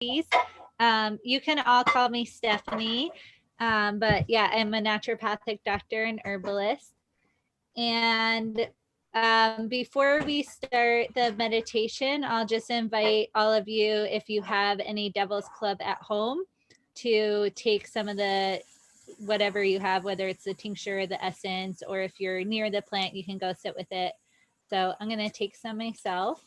You can all call me Stephanie. But yeah, I'm a naturopathic doctor and herbalist. And before we start the meditation, I'll just invite all of you, if you have any Devil's Club at home, to take some of the whatever you have, whether it's the tincture, the essence, or if you're near the plant, you can go sit with it. So I'm going to take some myself.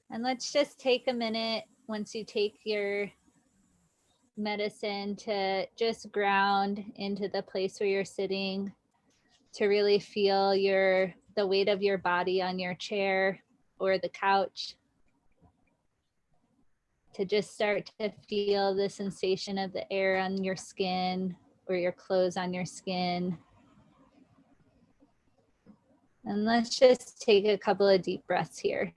And let's just take a minute once you take your medicine to just ground into the place where you're sitting, to really feel the weight of your body on your chair or the couch, to just start to feel the sensation of the air on your skin or your clothes on your skin. And let's just take a couple of deep breaths here.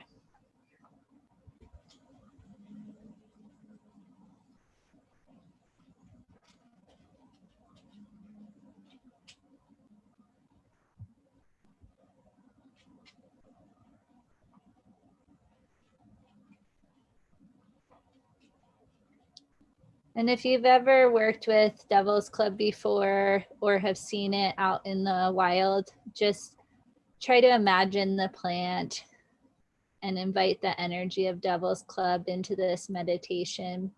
And if you've ever worked with Devil's Club before or have seen it out in the wild, just try to imagine the plant and invite the energy of Devil's Club into this meditation.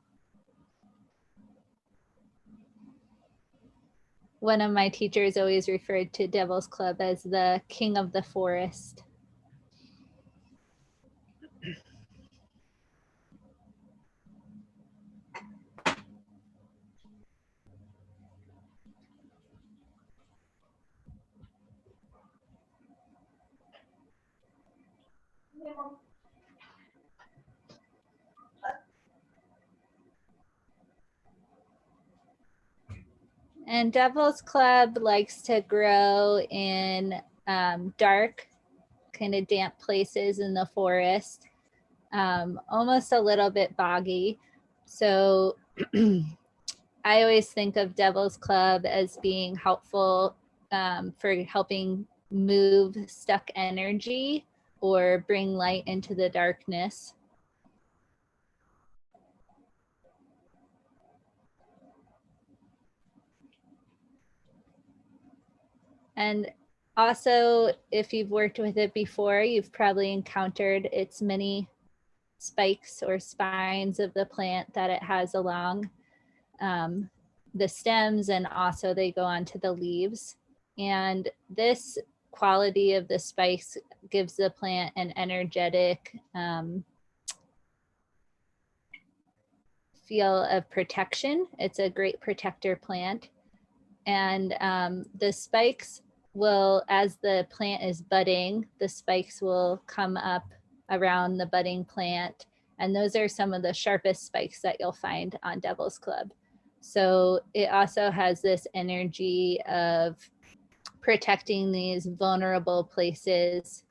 One of my teachers always referred to Devil's Club as the king of the forest. And Devil's Club likes to grow in dark, kind of damp places in the forest, almost a little bit boggy. So I always think of Devil's Club as being helpful for helping move stuck energy or bring light into the darkness. And also, if you've worked with it before, you've probably encountered its many spikes or spines of the plant that it has along the stems, and also they go onto the leaves. And this quality of the spikes gives the plant an energetic feel of protection. It's a great protector plant. And the spikes will, as the plant is budding, the spikes will come up around the budding plant. And those are some of the sharpest spikes that you'll find on Devil's Club. So it also has this energy of protecting these vulnerable places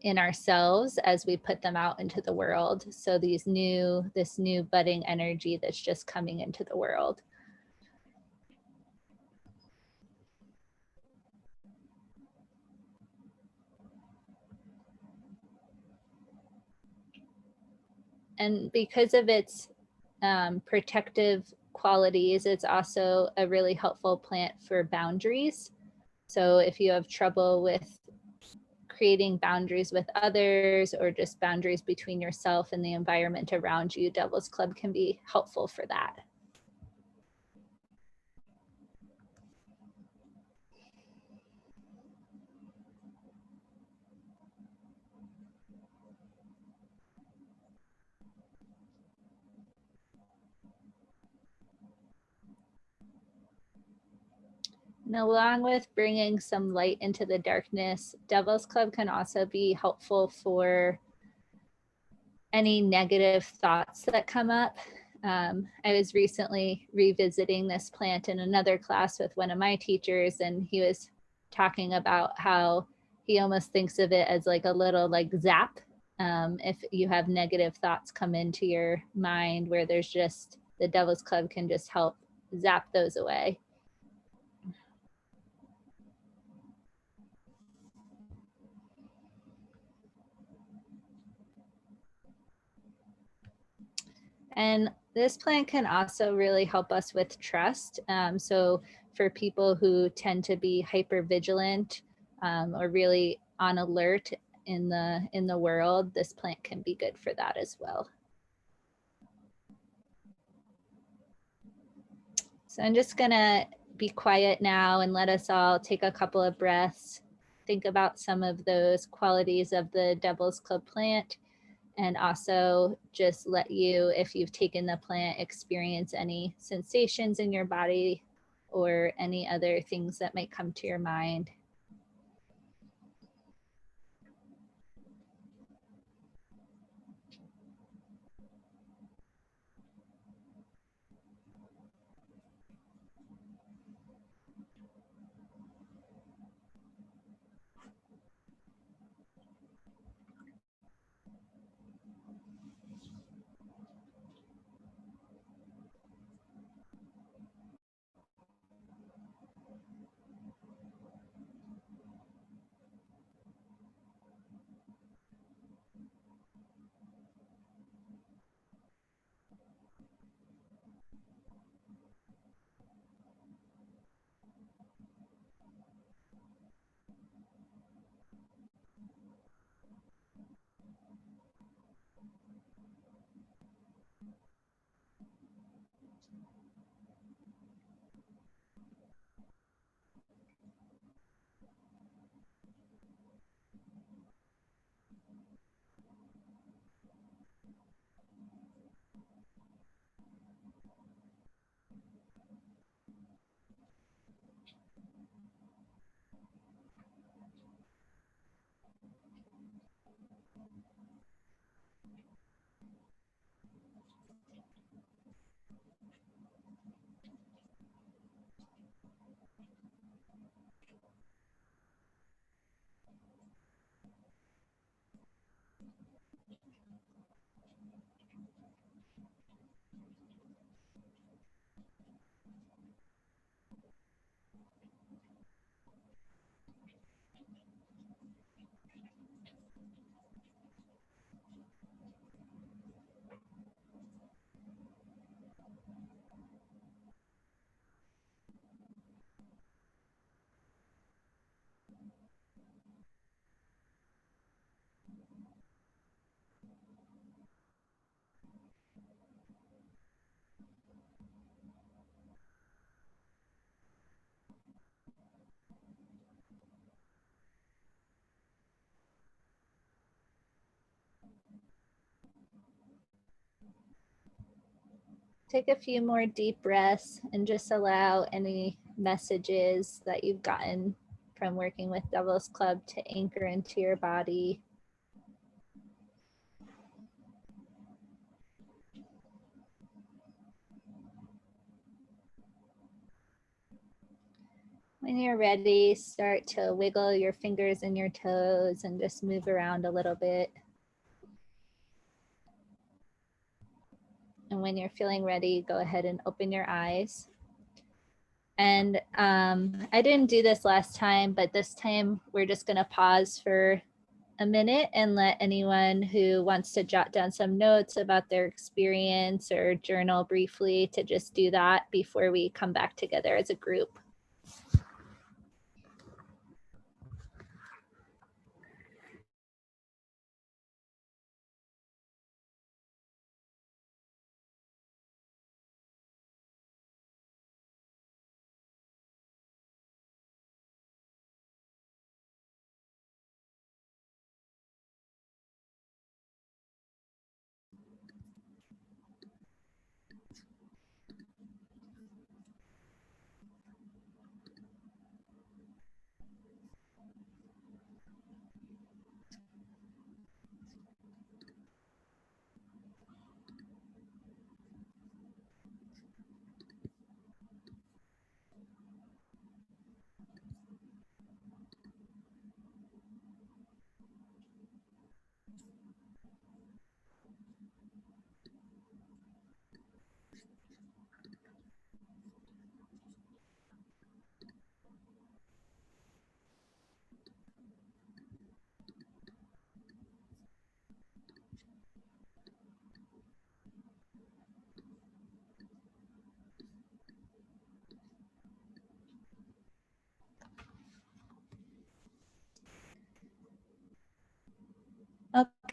in ourselves as we put them out into the world. So this new budding energy that's just coming into the world. And because of its protective qualities, it's also a really helpful plant for boundaries. So if you have trouble with creating boundaries with others or just boundaries between yourself and the environment around you, Devil's Club can be helpful for that. And along with bringing some light into the darkness, Devil's Club can also be helpful for any negative thoughts that come up. I was recently revisiting this plant in another class with one of my teachers, and he was talking about how he almost thinks of it as like a little like zap if you have negative thoughts come into your mind, where there's just the Devil's Club can just help zap those away. And this plant can also really help us with trust. So for people who tend to be hyper vigilant or really on alert in the world, this plant can be good for that as well. So I'm just gonna be quiet now and let us all take a couple of breaths, think about some of those qualities of the Devil's Club plant, and also just let you, if you've taken the plant, experience any sensations in your body or any other things that might come to your mind. Take a few more deep breaths and just allow any messages that you've gotten from working with Devil's Club to anchor into your body. When you're ready, start to wiggle your fingers and your toes and just move around a little bit. And when you're feeling ready, go ahead and open your eyes. And I didn't do this last time, but this time we're just going to pause for a minute and let anyone who wants to jot down some notes about their experience or journal briefly to just do that before we come back together as a group.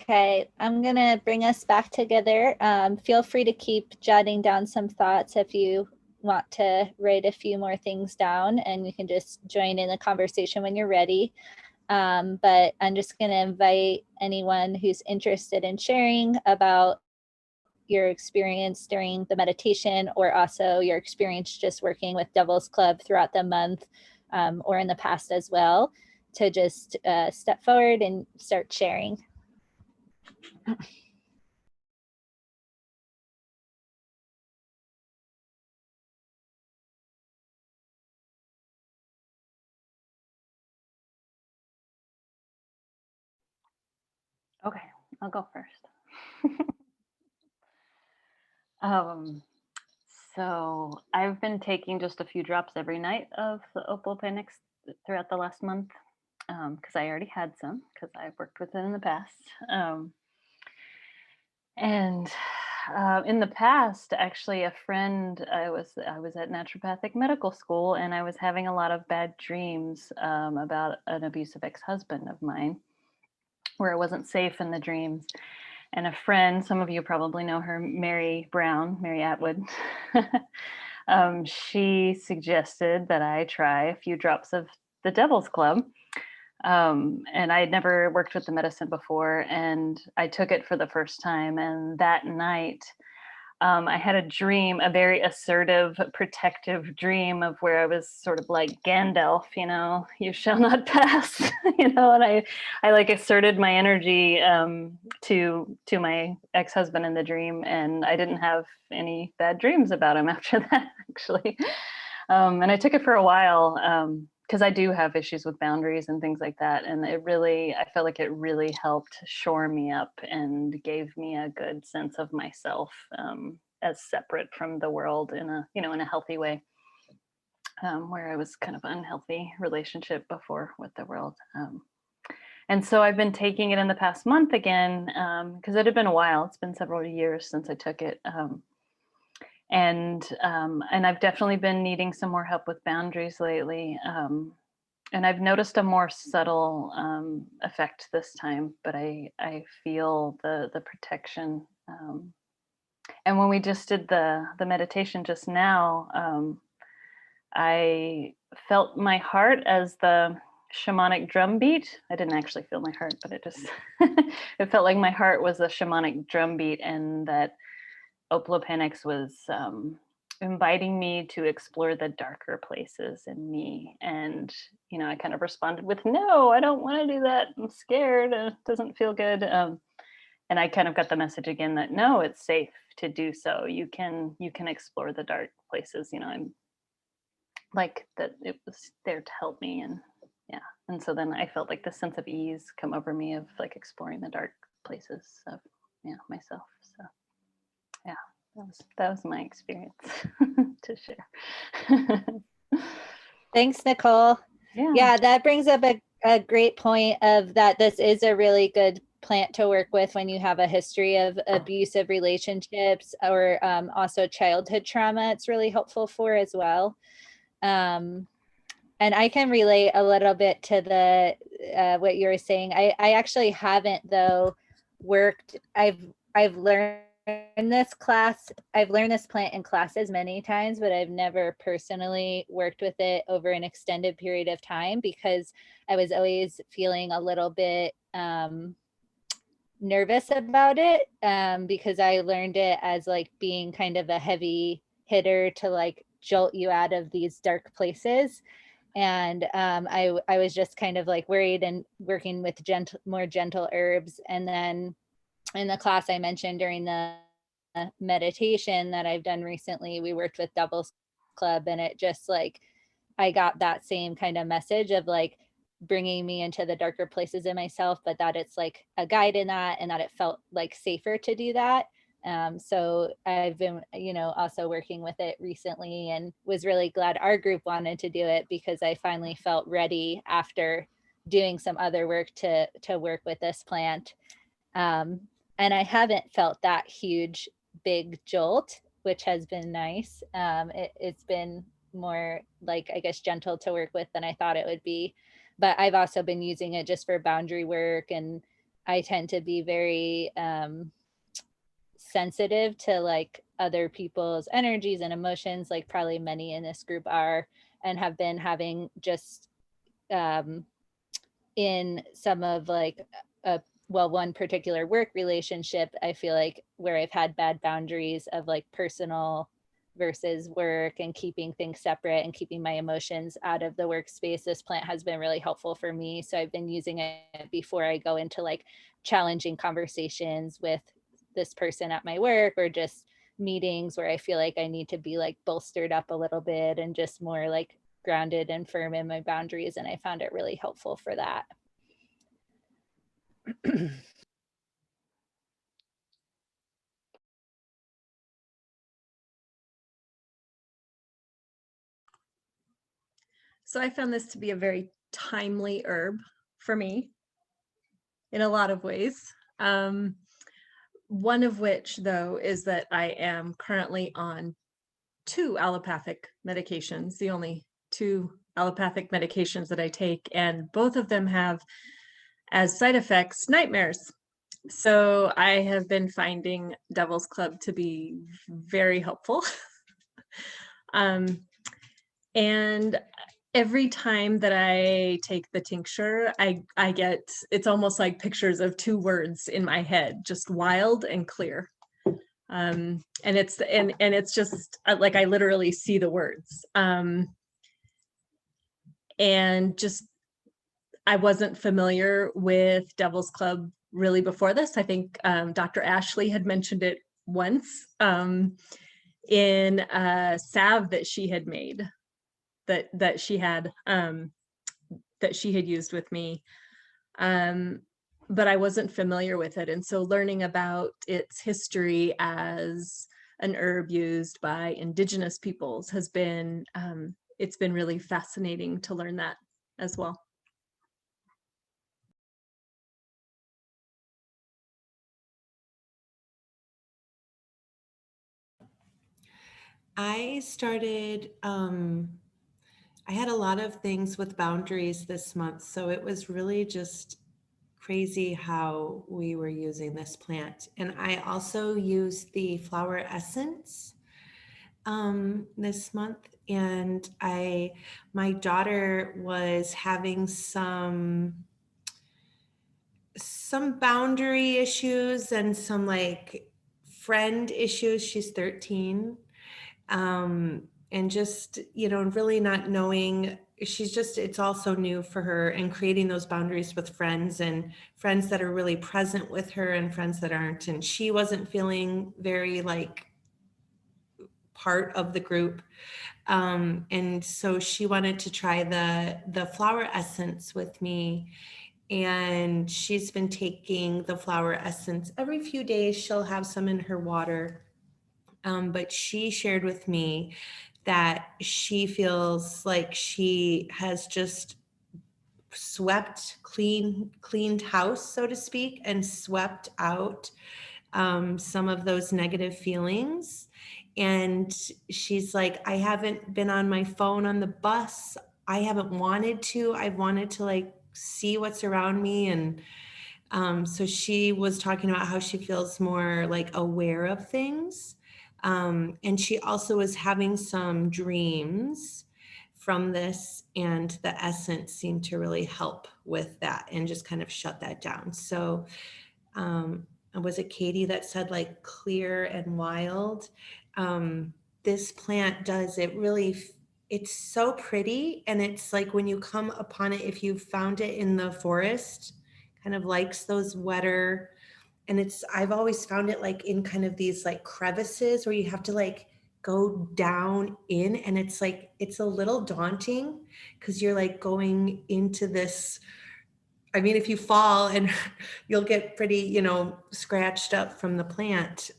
Okay, I'm gonna bring us back together. Feel free to keep jotting down some thoughts if you want to write a few more things down, and you can just join in the conversation when you're ready. But I'm just gonna invite anyone who's interested in sharing about your experience during the meditation, or also your experience just working with Devil's Club throughout the month, or in the past as well, to just step forward and start sharing. Okay, I'll go first. So I've been taking just a few drops every night of the Oplopanax throughout the last month, because I already had some because I've worked with it in the past. And in the past, actually, a friend, I was at naturopathic medical school, and I was having a lot of bad dreams about an abusive ex-husband of mine, where I wasn't safe in the dreams. And a friend, some of you probably know her, Mary Atwood. She suggested that I try a few drops of the Devil's Club. And I had never worked with the medicine before, and I took it for the first time. And that night, I had a dream, a very assertive, protective dream of where I was sort of like Gandalf, you shall not pass, and I like asserted my energy to my ex-husband in the dream, and I didn't have any bad dreams about him after that, actually. And I took it for a while because I do have issues with boundaries and things like that, and I felt like it really helped shore me up and gave me a good sense of myself, as separate from the world in a healthy way, where I was kind of unhealthy relationship before with the world. And so I've been taking it in the past month again, because it had been a while. It's been several years since I took it. And I've definitely been needing some more help with boundaries lately. And I've noticed a more subtle effect this time, but I feel the protection. And when we just did the meditation just now, I felt my heart as the shamanic drum beat. I didn't actually feel my heart, but it just it felt like my heart was a shamanic drum beat, and that Oplopanax was inviting me to explore the darker places in me. And, I kind of responded with, no, I don't want to do that. I'm scared. It doesn't feel good. And I kind of got the message again that, no, it's safe to do so. You can explore the dark places. I'm like that it was there to help me. And yeah. And so then I felt like this sense of ease come over me of like exploring the dark places of myself. So yeah. That was my experience to share. Thanks, Nicole. Yeah, that brings up a great point of that this is a really good plant to work with when you have a history of abusive relationships, or also childhood trauma. It's really helpful for as well. And I can relate a little bit to the what you were saying. I actually haven't though worked. I've learned this class. I've learned this plant in classes many times, but I've never personally worked with it over an extended period of time, because I was always feeling a little bit nervous about it, because I learned it as like being kind of a heavy hitter to like jolt you out of these dark places. And I was just kind of like worried and working with more gentle herbs. And then in the class I mentioned during the meditation that I've done recently, we worked with Devil's Club, and it just like, I got that same kind of message of like bringing me into the darker places in myself, but that it's like a guide in that, and that it felt like safer to do that. So I've been, also working with it recently, and was really glad our group wanted to do it, because I finally felt ready after doing some other work to work with this plant. And I haven't felt that huge, big jolt, which has been nice. It's been more like, I guess, gentle to work with than I thought it would be. But I've also been using it just for boundary work and I tend to be very sensitive to like other people's energies and emotions, like probably many in this group are, and have been having just in some of like one particular work relationship, I feel like where I've had bad boundaries of like personal versus work and keeping things separate and keeping my emotions out of the workspace, this plant has been really helpful for me. So I've been using it before I go into like challenging conversations with this person at my work, or just meetings where I feel like I need to be like bolstered up a little bit and just more like grounded and firm in my boundaries. And I found it really helpful for that. So I found this to be a very timely herb for me in a lot of ways. One of which, though, is that I am currently on 2 allopathic medications, the only 2 allopathic medications that I take, and both of them have as side effects nightmares. So I have been finding Devil's Club to be very helpful. And every time that I take the tincture, I get, it's almost like pictures of 2 words in my head, just wild and clear. And it's just like I literally see the words. And just I wasn't familiar with Devil's Club really before this. I think Dr. Ashley had mentioned it once in a salve that she had made, that she had used with me. But I wasn't familiar with it. And so learning about its history as an herb used by indigenous peoples has been, it's been really fascinating to learn that as well. I started, I had a lot of things with boundaries this month, so it was really just crazy how we were using this plant. And I also used the flower essence this month, and my daughter was having some boundary issues and some like friend issues. She's 13. And just, really not knowing, it's also new for her, and creating those boundaries with friends, and friends that are really present with her and friends that aren't. And she wasn't feeling very like part of the group. And so she wanted to try the flower essence with me. And she's been taking the flower essence every few days. She'll have some in her water. But she shared with me that she feels like she has just cleaned house, so to speak, and swept out some of those negative feelings. And she's like, I haven't been on my phone on the bus. I haven't wanted to. I've wanted to like see what's around me. And so she was talking about how she feels more like aware of things. And she also was having some dreams from this, and the essence seemed to really help with that and just kind of shut that down. So was it Katie that said like clear and wild? This plant does it really, it's so pretty. And it's like when you come upon it, if you found it in the forest, kind of likes those wetter, and I've always found it like in kind of these like crevices where you have to like go down in, and it's like, it's a little daunting because you're like going into this. I mean, if you fall and you'll get pretty, scratched up from the plant.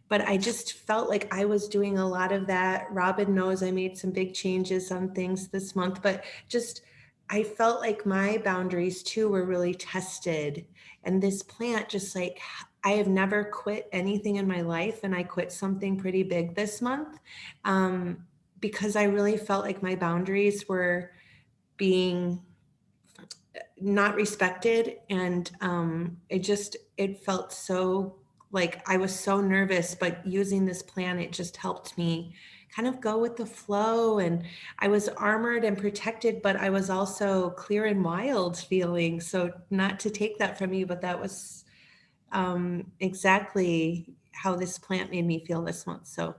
But I just felt like I was doing a lot of that. Robin knows I made some big changes on things this month, but just, I felt like my boundaries too were really tested. And this plant just like, I have never quit anything in my life, and I quit something pretty big this month because I really felt like my boundaries were being not respected. And it felt so like I was so nervous, but using this plan, it just helped me kind of go with the flow. And I was armored and protected, but I was also clear and wild feeling. So not to take that from you, but that was exactly how this plant made me feel this month. So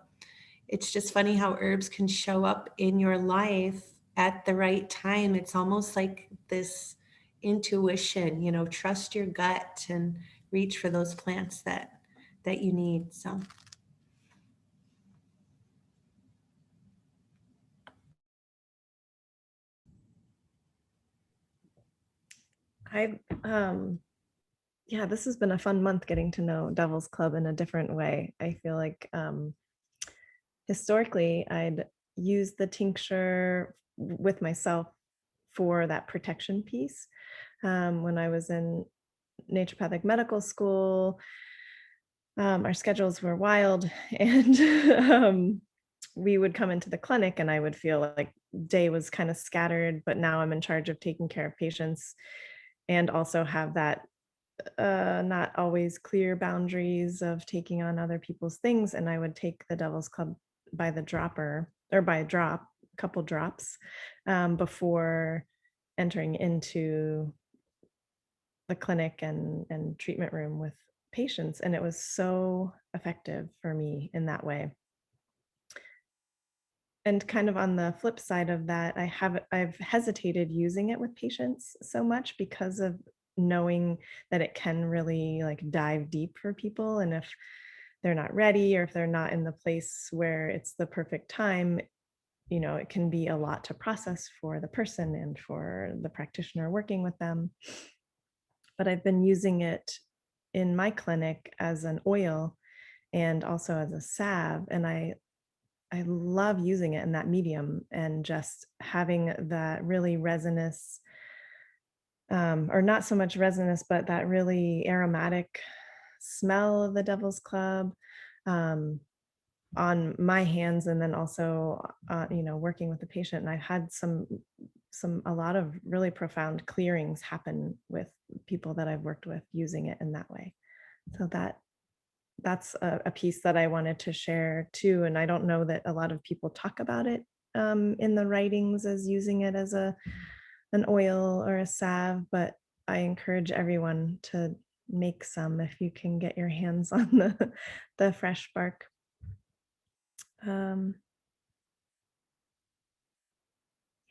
it's just funny how herbs can show up in your life at the right time. It's almost like this intuition, trust your gut and reach for those plants that you need. So Yeah, this has been a fun month getting to know Devil's Club in a different way. I feel like historically I'd use the tincture with myself for that protection piece. When I was in naturopathic medical school, our schedules were wild, and we would come into the clinic and I would feel like day was kind of scattered, but now I'm in charge of taking care of patients and also have that not always clear boundaries of taking on other people's things. And I would take the Devil's Club by the dropper, or by a couple drops, before entering into the clinic and treatment room with patients. And it was so effective for me in that way. And kind of on the flip side of that, I've hesitated using it with patients so much because of knowing that it can really like dive deep for people. And if they're not ready, or if they're not in the place where it's the perfect time, it can be a lot to process for the person and for the practitioner working with them. But I've been using it in my clinic as an oil and also as a salve. And I love using it in that medium and just having that really resinous, or not so much resinous, but that really aromatic smell of the Devil's Club on my hands. And then also, working with the patient. And I've had a lot of really profound clearings happen with people that I've worked with using it in that way. So that's a piece that I wanted to share too. And I don't know that a lot of people talk about it in the writings as using it as an oil or a salve, but I encourage everyone to make some if you can get your hands on the fresh bark.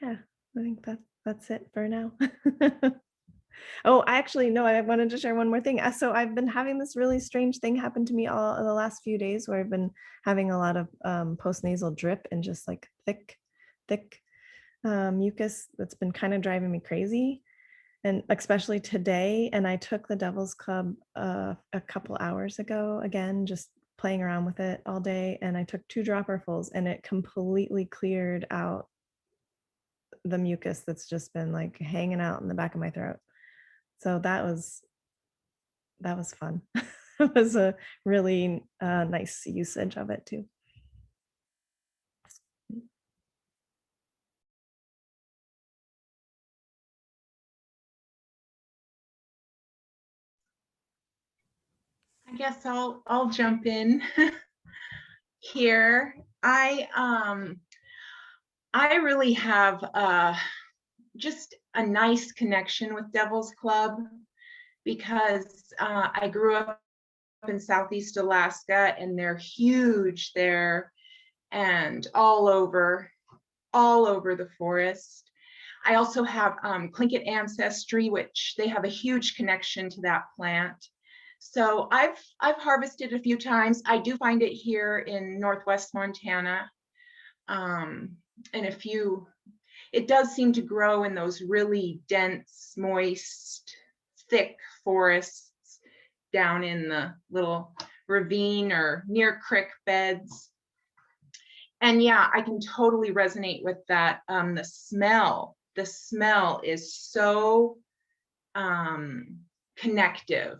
Yeah, I think that's it for now. Oh, actually, no, I wanted to share one more thing. So I've been having this really strange thing happen to me all the last few days where I've been having a lot of postnasal drip and just like thick mucus that's been kind of driving me crazy. And especially today. And I took the Devil's Club a couple hours ago, again, just playing around with it all day. And I took 2 dropperfuls and it completely cleared out the mucus that's just been like hanging out in the back of my throat. So that was fun. It was a really nice usage of it too. I guess I'll jump in here. I really have just a nice connection with Devil's Club because I grew up in Southeast Alaska and they're huge there and all over the forest. I also have Tlingit ancestry, which they have a huge connection to that plant. So I've harvested a few times. I do find it here in Northwest Montana. And it does seem to grow in those really dense, moist, thick forests down in the little ravine or near creek beds. And yeah, I can totally resonate with that. The smell is so connective.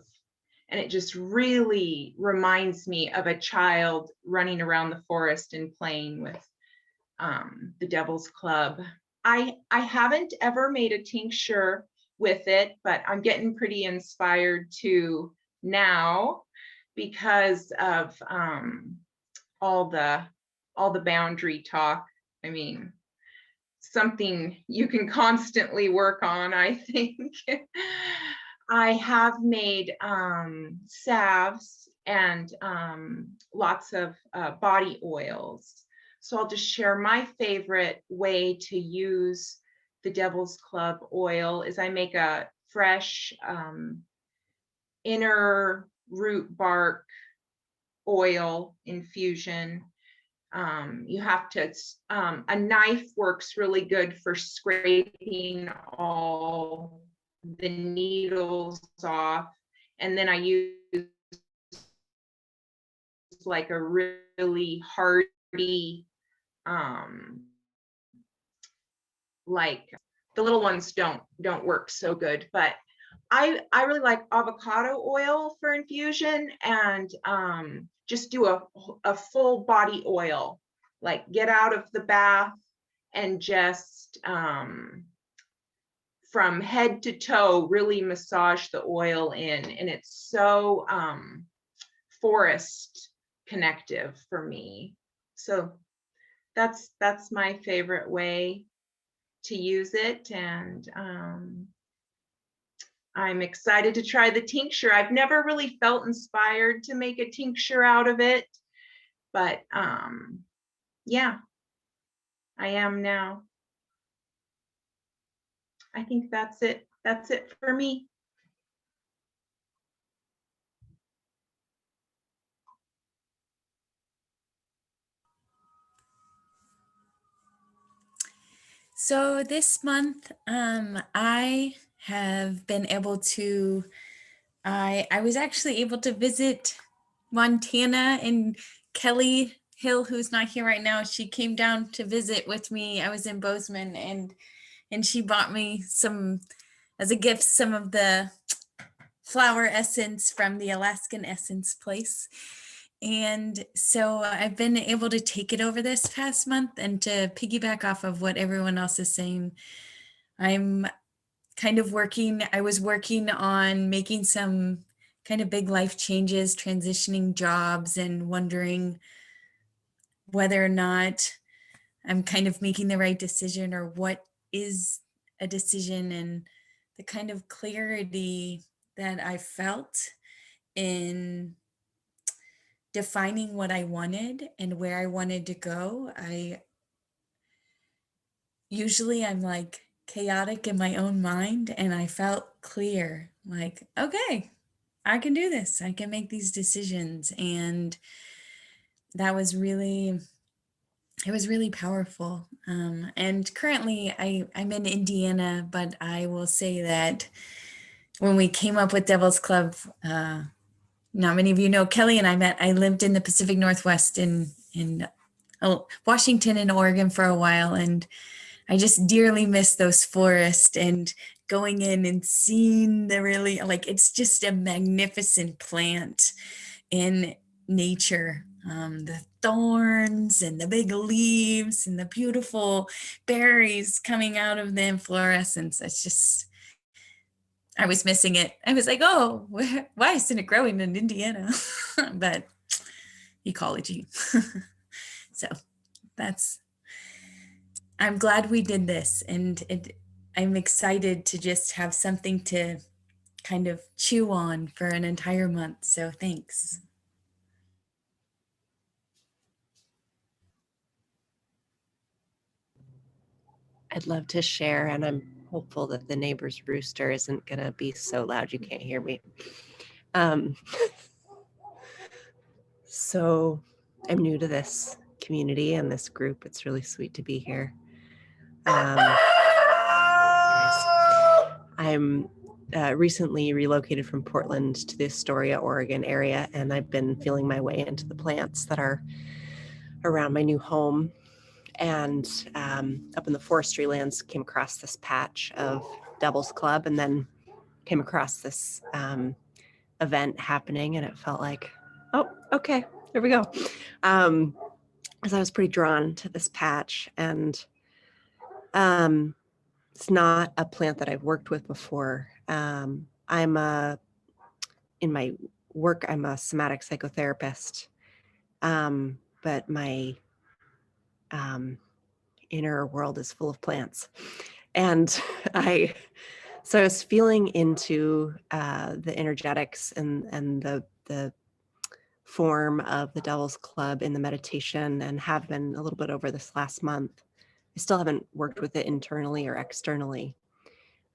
And it just really reminds me of a child running around the forest and playing with the Devil's Club. I haven't ever made a tincture with it, but I'm getting pretty inspired to now because of all the boundary talk. I mean, something you can constantly work on, I think. I have made salves and lots of body oils. So I'll just share my favorite way to use the Devil's Club oil is I make a fresh inner root bark oil infusion. You have to, a knife works really good for scraping all the needles off. And then I use like a really hardy, like the little ones don't work so good, but I really like avocado oil for infusion, and just do a full body oil, like get out of the bath and just from head to toe really massage the oil in, and it's so forest connective for me. So that's my favorite way to use it, and I'm excited to try the tincture. I've never really felt inspired to make a tincture out of it, but yeah, I am now. I think that's it. That's it for me. So this month, I have been able to, I was actually able to visit Montana, and Kelly Hill, who's not here right now, she came down to visit with me. I was in Bozeman, and she bought me some, as a gift, some of the flower essence from the Alaskan Essence place. And so I've been able to take it over this past month, and to piggyback off of what everyone else is saying, I'm kind of I was working on making some kind of big life changes, transitioning jobs, and wondering whether or not I'm kind of making the right decision, or what is a decision, and the kind of clarity that I felt in defining what I wanted and where I wanted to go. I'm like chaotic in my own mind, and I felt clear, like, okay, I can do this. I can make these decisions. And that was really, it was really powerful. And currently I'm in Indiana, but I will say that when we came up with Devil's Club, not many of you know, Kelly and I lived in the Pacific Northwest in Washington and Oregon for a while. And I just dearly miss those forests, and going in and seeing the really, like, it's just a magnificent plant in nature. The thorns and the big leaves and the beautiful berries coming out of the inflorescence. It's just, I was missing it. I was like, oh, why isn't it growing in Indiana? But ecology. So I'm glad we did this, and I'm excited to just have something to kind of chew on for an entire month. So thanks. I'd love to share, and I'm hopeful that the neighbor's rooster isn't going to be so loud you can't hear me. So I'm new to this community and this group. It's really sweet to be here. I'm recently relocated from Portland to the Astoria, Oregon area, and I've been feeling my way into the plants that are around my new home. And up in the forestry lands, came across this patch of Devil's Club, and then came across this event happening, and it felt like, oh, okay, here we go. Because I was pretty drawn to this patch, and it's not a plant that I've worked with before. In my work, I'm a somatic psychotherapist, but my inner world is full of plants. And so I was feeling into the energetics and the form of the Devil's Club in the meditation, and have been a little bit over this last month. I still haven't worked with it internally or externally.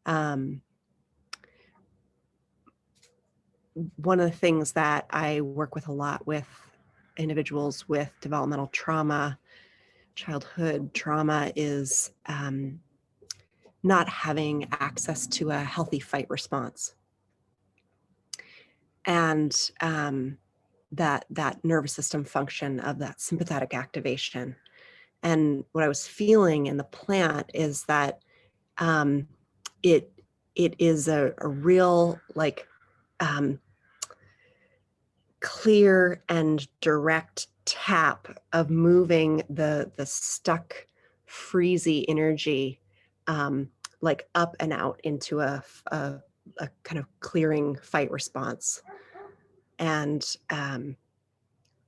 One of the things that I work with a lot with individuals with developmental trauma, childhood trauma, is not having access to a healthy fight response. And that nervous system function of that sympathetic activation. And what I was feeling in the plant is that it is a real, like, clear and direct tap of moving the stuck freezy energy like up and out into a kind of clearing fight response. And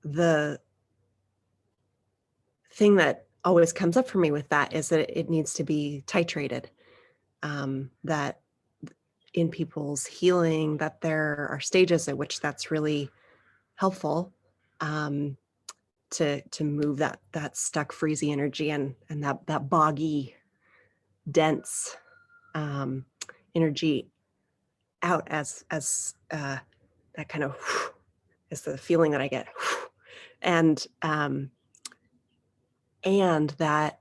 the thing that always comes up for me with that is that it needs to be titrated. That in people's healing, that there are stages at which that's really helpful, to move that stuck freezy energy and that boggy, dense energy out as that kind of is the feeling that I get. And that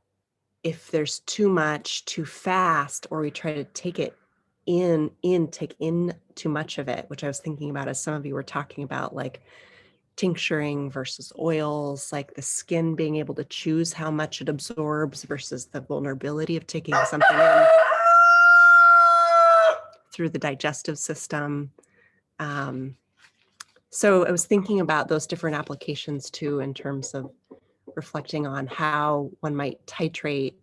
if there's too much too fast, or we try to take it take in too much of it, which I was thinking about as some of you were talking about, like tincturing versus oils, like the skin being able to choose how much it absorbs versus the vulnerability of taking something in through the digestive system. So I was thinking about those different applications too, in terms of reflecting on how one might titrate,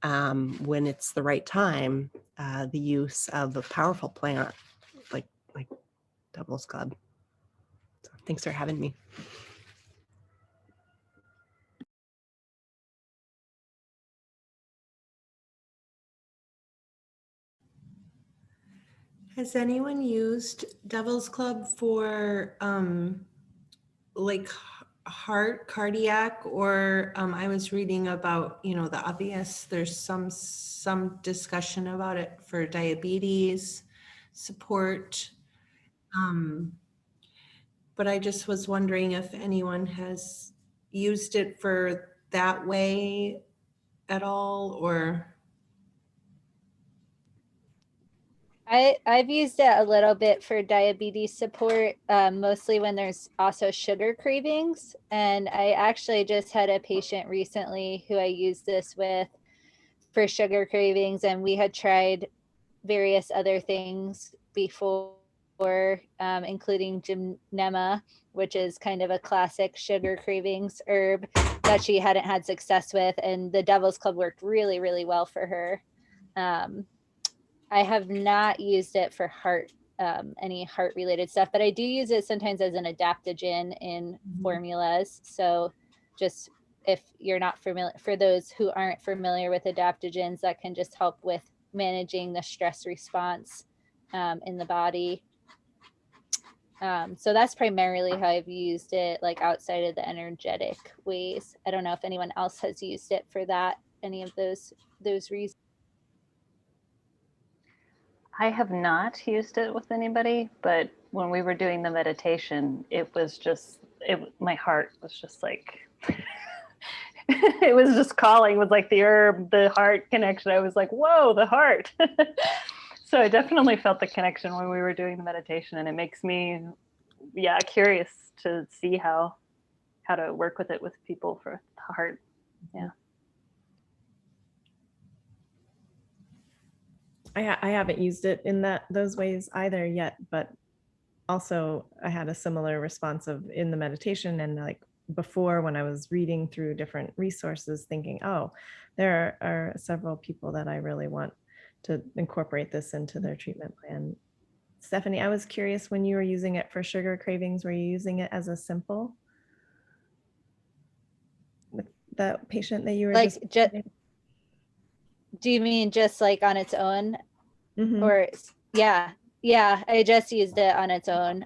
when it's the right time, the use of a powerful plant like Devil's Club. So thanks for having me. Has anyone used Devil's Club for like heart, cardiac, or I was reading about, the obvious, there's some discussion about it for diabetes support. But I just was wondering if anyone has used it for that way at all, or I've used it a little bit for diabetes support, mostly when there's also sugar cravings. And I actually just had a patient recently who I used this with for sugar cravings, and we had tried various other things before, including gymnema, which is kind of a classic sugar cravings herb that she hadn't had success with. And the Devil's Club worked really, really well for her. I have not used it for any heart related stuff, but I do use it sometimes as an adaptogen in formulas. So just if you're not familiar, for those who aren't familiar with adaptogens, that can just help with managing the stress response in the body. So that's primarily how I've used it, like outside of the energetic ways. I don't know if anyone else has used it for that, any of those reasons. I have not used it with anybody, but when we were doing the meditation, it was just, my heart was just like, it was just calling with like the herb, the heart connection. I was like, whoa, the heart. So I definitely felt the connection when we were doing the meditation, and it makes me, curious to see how to work with it with people for the heart. Yeah. I haven't used it in those ways either yet, but also I had a similar response in the meditation, and like before when I was reading through different resources, thinking, oh, there are several people that I really want to incorporate this into their treatment plan. Stephanie, I was curious, when you were using it for sugar cravings, were you using it as a simple with the patient that you were Like, just do you mean just like on its own? Mhm. Or yeah, I just used it on its own.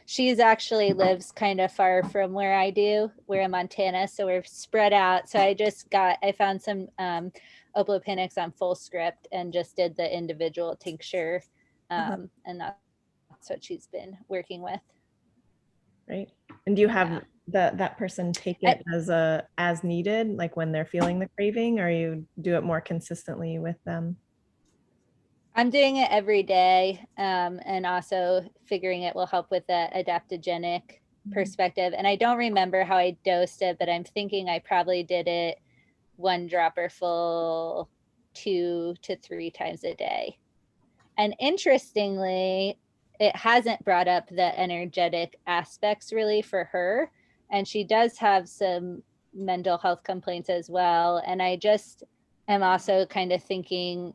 She's actually lives kind of far from where I do. We're in Montana, so we're spread out. So I found some Oplopanax on full script and just did the individual tincture. And that's what she's been working with. Right. And do you have that person take it as needed, like when they're feeling the craving, or you do it more consistently with them? I'm doing it every day, and also figuring it will help with the adaptogenic perspective. And I don't remember how I dosed it, but I'm thinking I probably did it 1 dropper full 2 to 3 times a day. And interestingly, it hasn't brought up the energetic aspects really for her. And she does have some mental health complaints as well. And I just am also kind of thinking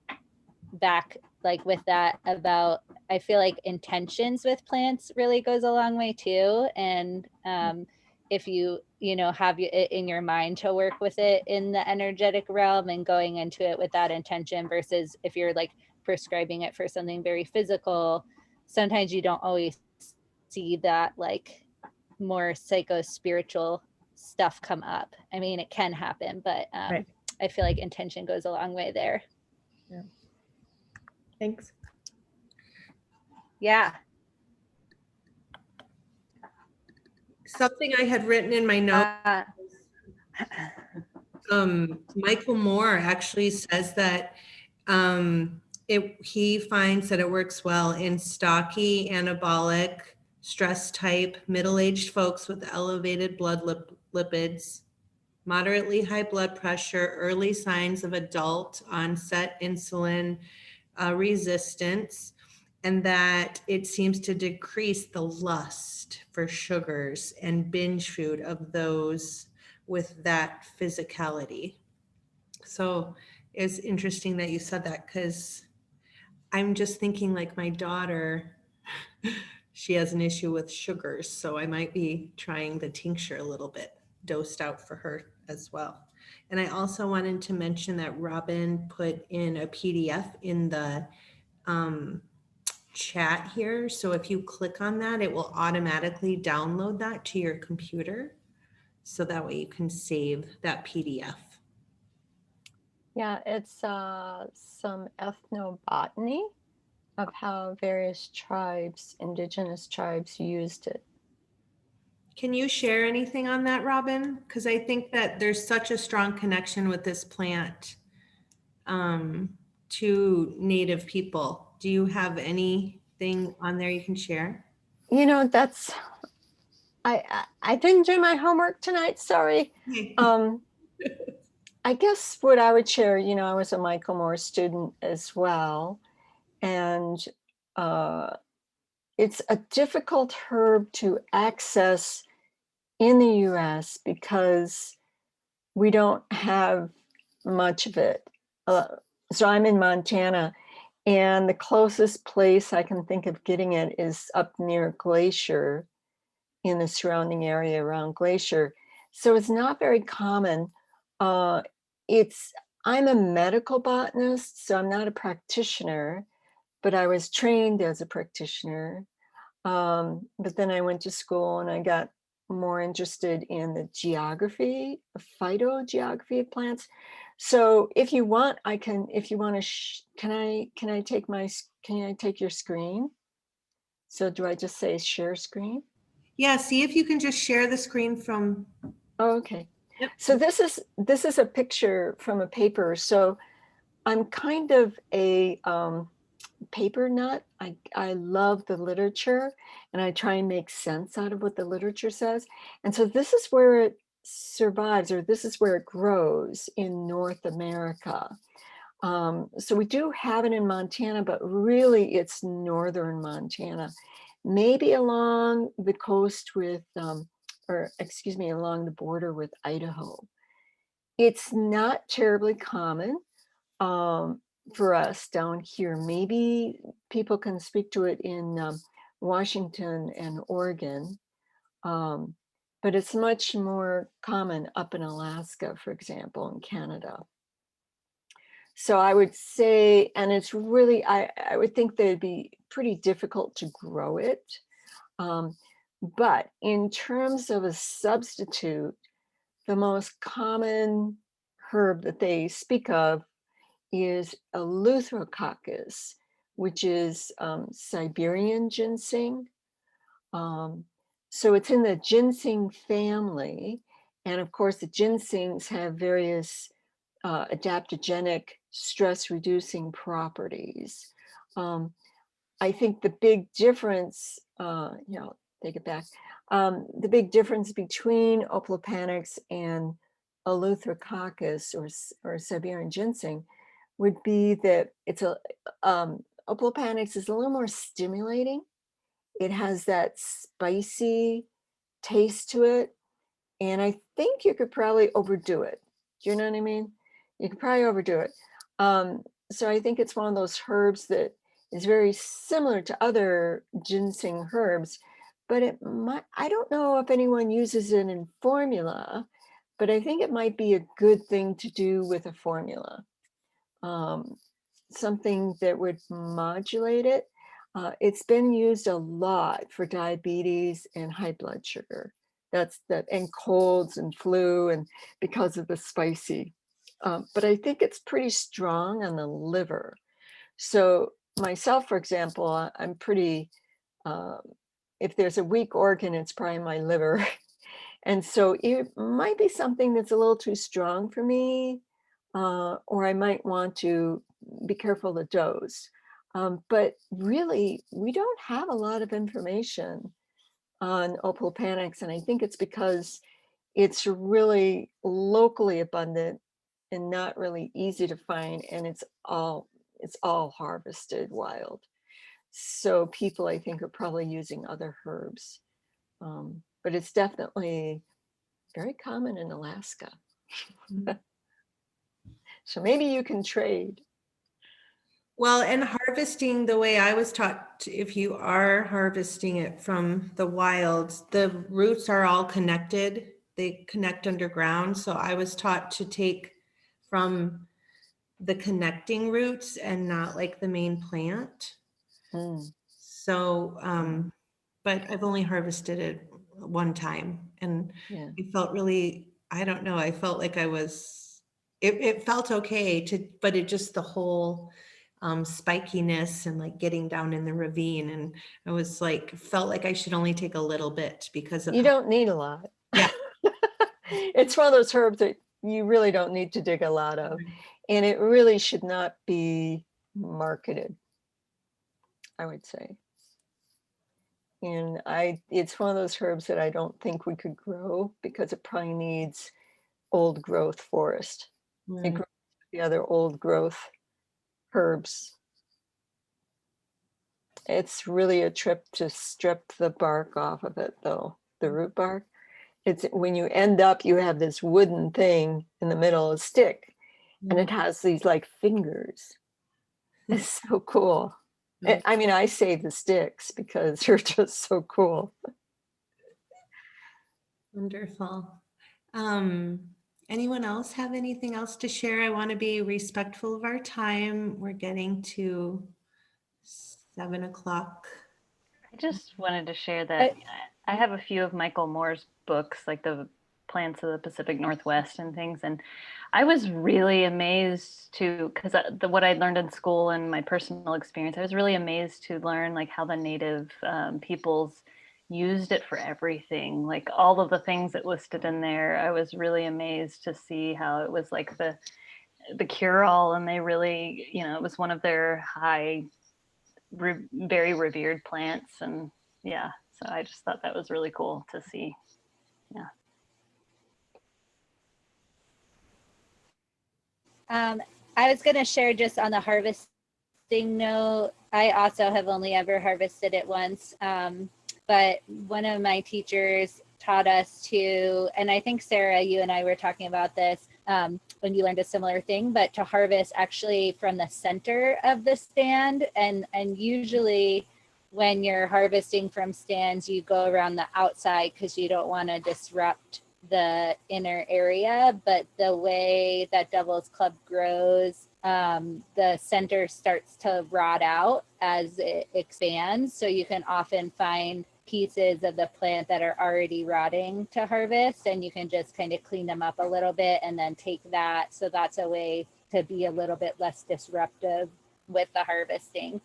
back, like with that, about, I feel like intentions with plants really goes a long way too. And if you have it in your mind to work with it in the energetic realm and going into it with that intention, versus if you're like prescribing it for something very physical, sometimes you don't always see that like more psycho-spiritual stuff come up. I mean, it can happen, but Right. I feel like intention goes a long way there. Yeah. Thanks. Yeah. Something I had written in my notes, Michael Moore actually says that he finds that it works well in stocky, anabolic, stress type, middle-aged folks with elevated blood lipids, moderately high blood pressure, early signs of adult onset insulin resistance, and that it seems to decrease the lust for sugars and binge food of those with that physicality. So it's interesting that you said that, because I'm just thinking like my daughter, she has an issue with sugars, so I might be trying the tincture a little bit dosed out for her as well. And I also wanted to mention that Robin put in a PDF in the chat here. So if you click on that, it will automatically download that to your computer. So that way you can save that PDF. Yeah, it's some ethnobotany of how various tribes, indigenous tribes, used it. Can you share anything on that, Robin? Because I think that there's such a strong connection with this plant to Native people. Do you have anything on there you can share? You know, that's, I didn't do my homework tonight, sorry. I guess what I would share, you know, I was a Michael Moore student as well. And it's a difficult herb to access in the US because we don't have much of it. So I'm in Montana, and the closest place I can think of getting it is up near Glacier, in the surrounding area around Glacier. So it's not very common. I'm a medical botanist, so I'm not a practitioner, but I was trained as a practitioner. But then I went to school and I got more interested in the geography, the phytogeography of plants. So if you want, I can, if you want to, can I take your screen? So do I just say share screen? Yeah, see if you can just share the screen from. Oh, okay. Yep. So this is a picture from a paper. So I'm kind of a paper nut. I love the literature, and I try and make sense out of what the literature says. And so this is where it survives, or this is where it grows in North America. So we do have it in Montana, but really it's northern Montana, maybe along the coast with, along the border with Idaho. It's not terribly common. for us down here. Maybe people can speak to it in Washington and Oregon, but it's much more common up in Alaska, for example, in Canada. So I would say, and it's really, I would think that it'd be pretty difficult to grow it. But in terms of a substitute, the most common herb that they speak of is Eleutherococcus, which is Siberian ginseng. So it's in the ginseng family. And of course, the ginsengs have various adaptogenic stress reducing properties. I think the big difference, take it back. The big difference between Oplopanax and Eleutherococcus or Siberian ginseng would be that it's Oplopanax is a little more stimulating. It has that spicy taste to it. And I think you could probably overdo it. Do you know what I mean? You could probably overdo it. So I think it's one of those herbs that is very similar to other ginseng herbs, but I don't know if anyone uses it in formula, but I think it might be a good thing to do with a formula. Something that would modulate it. It's been used a lot for diabetes and high blood sugar. And colds and flu, and because of the spicy. But I think it's pretty strong on the liver. So myself, for example, I'm pretty, if there's a weak organ, it's probably my liver. And so it might be something that's a little too strong for me, or I might want to be careful the dose. But really, we don't have a lot of information on Oplopanax, and I think it's because it's really locally abundant and not really easy to find, and it's all harvested wild. So people, I think, are probably using other herbs, but it's definitely very common in Alaska. So maybe you can trade. Well, and harvesting the way I was taught, if you are harvesting it from the wild, the roots are all connected. They connect underground. So I was taught to take from the connecting roots and not like the main plant. So, but I've only harvested it one time, and it felt really, I don't know, I felt like I was, it felt okay but it just the whole spikiness and like getting down in the ravine, and I was like, felt like I should only take a little bit because of you don't need a lot. Yeah. It's one of those herbs that you really don't need to dig a lot of, and it really should not be marketed, I would say. And it's one of those herbs that I don't think we could grow because it probably needs old growth forest. It grows the other old growth herbs. It's really a trip to strip the bark off of it, though, the root bark. It's when you end up, you have this wooden thing in the middle, a stick, and it has these like fingers. It's so cool. I mean, I say the sticks because they're just so cool. Wonderful. Anyone else have anything else to share? I want to be respectful of our time. We're getting to 7 o'clock. I just wanted to share that I have a few of Michael Moore's books, like the Plants of the Pacific Northwest and things. And I was really amazed to, because what I learned in school and my personal experience, I was really amazed to learn like how the native peoples used it for everything, like all of the things that listed in there. I was really amazed to see how it was like the cure-all, and they really, it was one of their very revered plants. And yeah, so I just thought that was really cool to see. Yeah. I was going to share just on the harvesting note. I also have only ever harvested it once. But one of my teachers taught us to, and I think Sarah, you and I were talking about this when you learned a similar thing, but to harvest actually from the center of the stand. And usually when you're harvesting from stands, you go around the outside because you don't want to disrupt the inner area. But the way that Devil's Club grows, the center starts to rot out as it expands. So you can often find pieces of the plant that are already rotting to harvest, and you can just kind of clean them up a little bit and then take that. So that's a way to be a little bit less disruptive with the harvesting.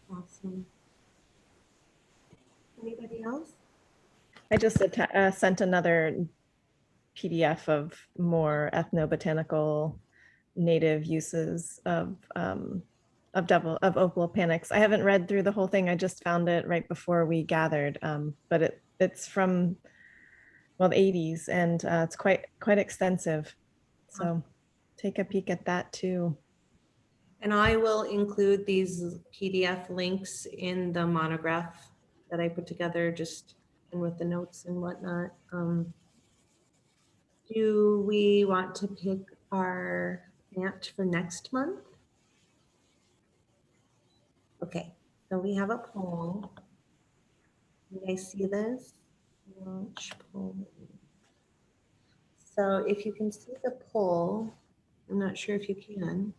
Awesome. Anybody else? I just sent another PDF of more ethnobotanical native uses of Oplopanax. I haven't read through the whole thing. I just found it right before we gathered, but it's from, well, the 80s, and it's quite extensive. So take a peek at that too. And I will include these PDF links in the monograph that I put together, just and with the notes and whatnot. Do we want to pick our plant for next month? Okay, so we have a poll. You guys see this? Launch poll. So if you can see the poll, I'm not sure if you can.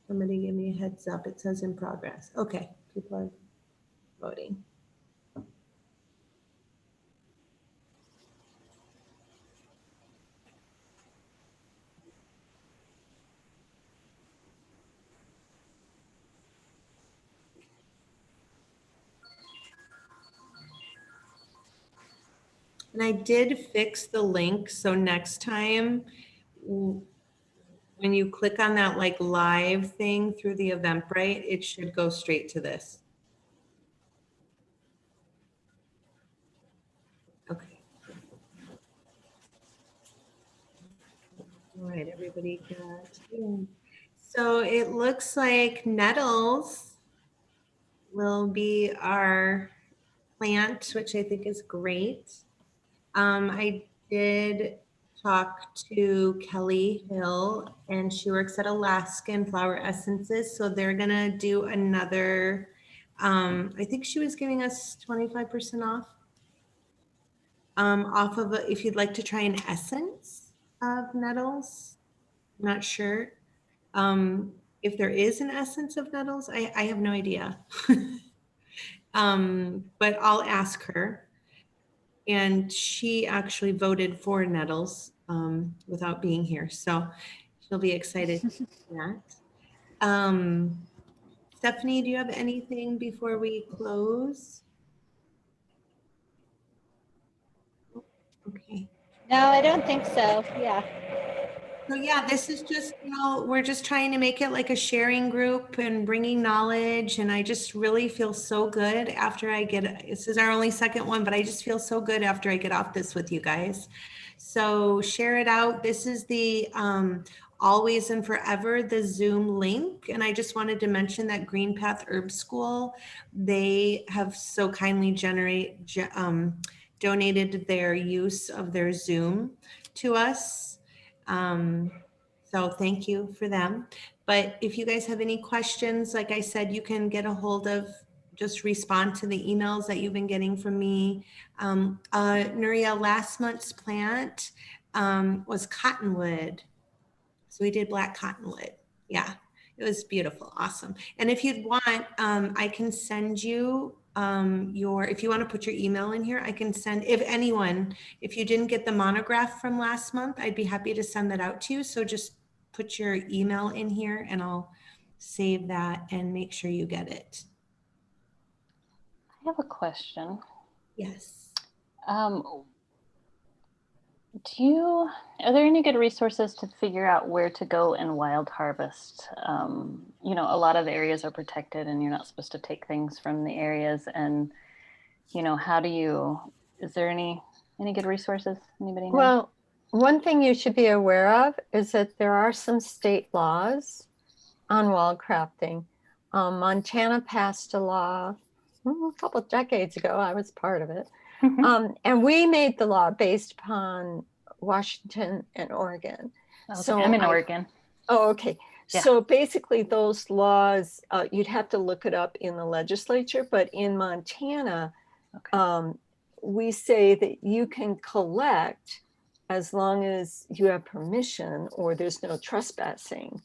Somebody give me a heads up. It says in progress. Okay, people are voting. And I did fix the link, so next time when you click on that like live thing through the Eventbrite, it should go straight to this. Okay. All right, everybody got in. So it looks like nettles will be our plant, which I think is great. I did talk to Kelly Hill, and she works at Alaskan Flower Essences. So they're gonna do another, I think she was giving us 25% off of if you'd like to try an essence of nettles. I'm not sure. If there is an essence of nettles, I have no idea. But I'll ask her. And she actually voted for nettles without being here. So she'll be excited for that. Stephanie, do you have anything before we close? Okay. No, I don't think so. Yeah. So yeah, this is just, we're just trying to make it like a sharing group and bringing knowledge. And I just really feel so good after I get, this is our only second one, but I just feel so good after I get off this with you guys. So share it out. This is the Always and Forever, the Zoom link. And I just wanted to mention that Green Path Herb School, they have so kindly donated their use of their Zoom to us. So thank you for them. But if you guys have any questions, like I said, you can get a hold of, just respond to the emails that you've been getting from me. Nuria, last month's plant was cottonwood. So we did black cottonwood. Yeah, it was beautiful. Awesome. And if you'd want, I can send you if you want to put your email in here, I can send, if you didn't get the monograph from last month, I'd be happy to send that out to you. So just put your email in here and I'll save that and make sure you get it. I have a question. Yes. Are there any good resources to figure out where to go and wild harvest? A lot of areas are protected and you're not supposed to take things from the areas. And, is there any good resources? Anybody know? Well, one thing you should be aware of is that there are some state laws on wall crafting. Montana passed a law a couple of decades ago. I was part of it. And we made the law based upon Washington and Oregon. Okay, So I'm in Oregon. Oh, okay. Yeah. So basically those laws, you'd have to look it up in the legislature, but in Montana, Okay. we say that you can collect as long as you have permission or there's no trespassing.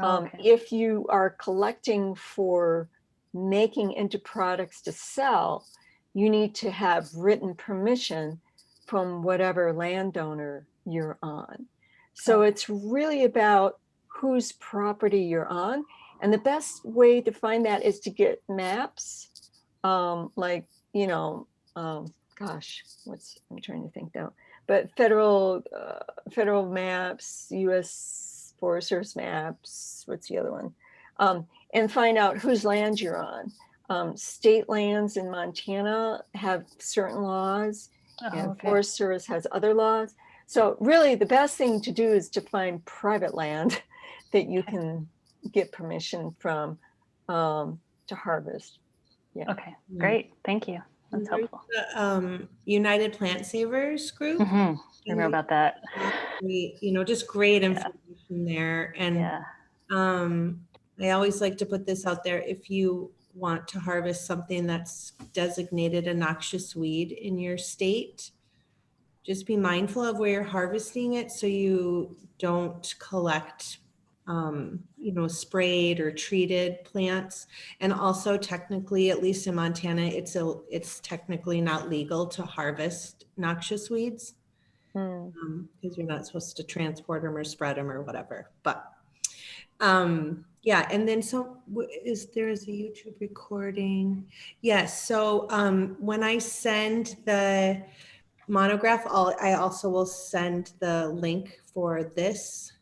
Okay. If you are collecting for making into products to sell, you need to have written permission from whatever landowner you're on. So it's really about whose property you're on. And the best way to find that is to get maps, like, you know, gosh, I'm trying to think now, but federal maps, US Forest Service maps, what's the other one? And find out whose land you're on. State lands in Montana have certain laws, and Forest Service has other laws. So really the best thing to do is to find private land that you can get permission from to harvest. Yeah. Okay, great. Thank you. That's helpful. The United Plant Savers group. I remember about that. Great, you know, just great information there. And I always like to put this out there. If you want to harvest something that's designated a noxious weed in your state, just be mindful of where you're harvesting it so you don't collect you know, sprayed or treated plants. And also technically, at least in Montana, it's technically not legal to harvest noxious weeds because you're not supposed to transport them or spread them or whatever. But yeah, and then so there's a YouTube recording. Yes, so when I send the monograph, I also will send the link for this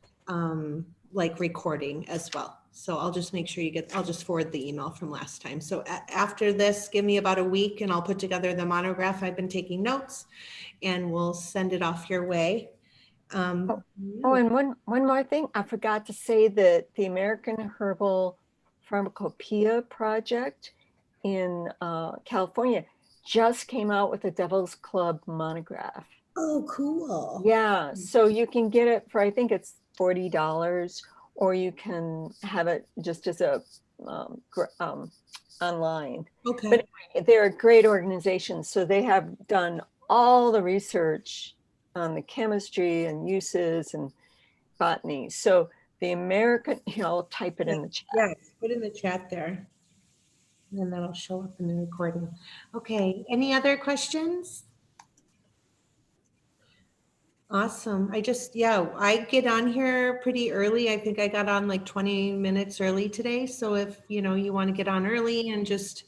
like recording as well. So I'll just make sure I'll just forward the email from last time. So after this, give me about a week and I'll put together the monograph. I've been taking notes and we'll send it off your way. And one more thing, I forgot to say that the American Herbal Pharmacopoeia Project in California just came out with a Devil's Club monograph. Oh, cool. Yeah, so you can get it for, I think it's $40, or you can have it just as a online. Okay. But anyway, they're a great organization. So they have done all the research on the chemistry and uses and botany. So the American, I'll type it in the chat. Yeah, put in the chat there. And then that'll show up in the recording. Okay, any other questions? Awesome. I get on here pretty early. I think I got on like 20 minutes early today. So if you want to get on early and just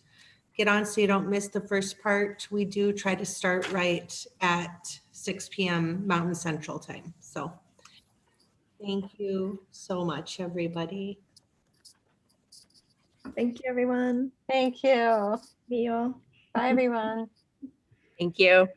get on so you don't miss the first part, we do try to start right at 6 p.m. Mountain Central Time. So thank you so much, everybody. Thank you, everyone. Thank you. See you all. Bye, everyone. Thank you.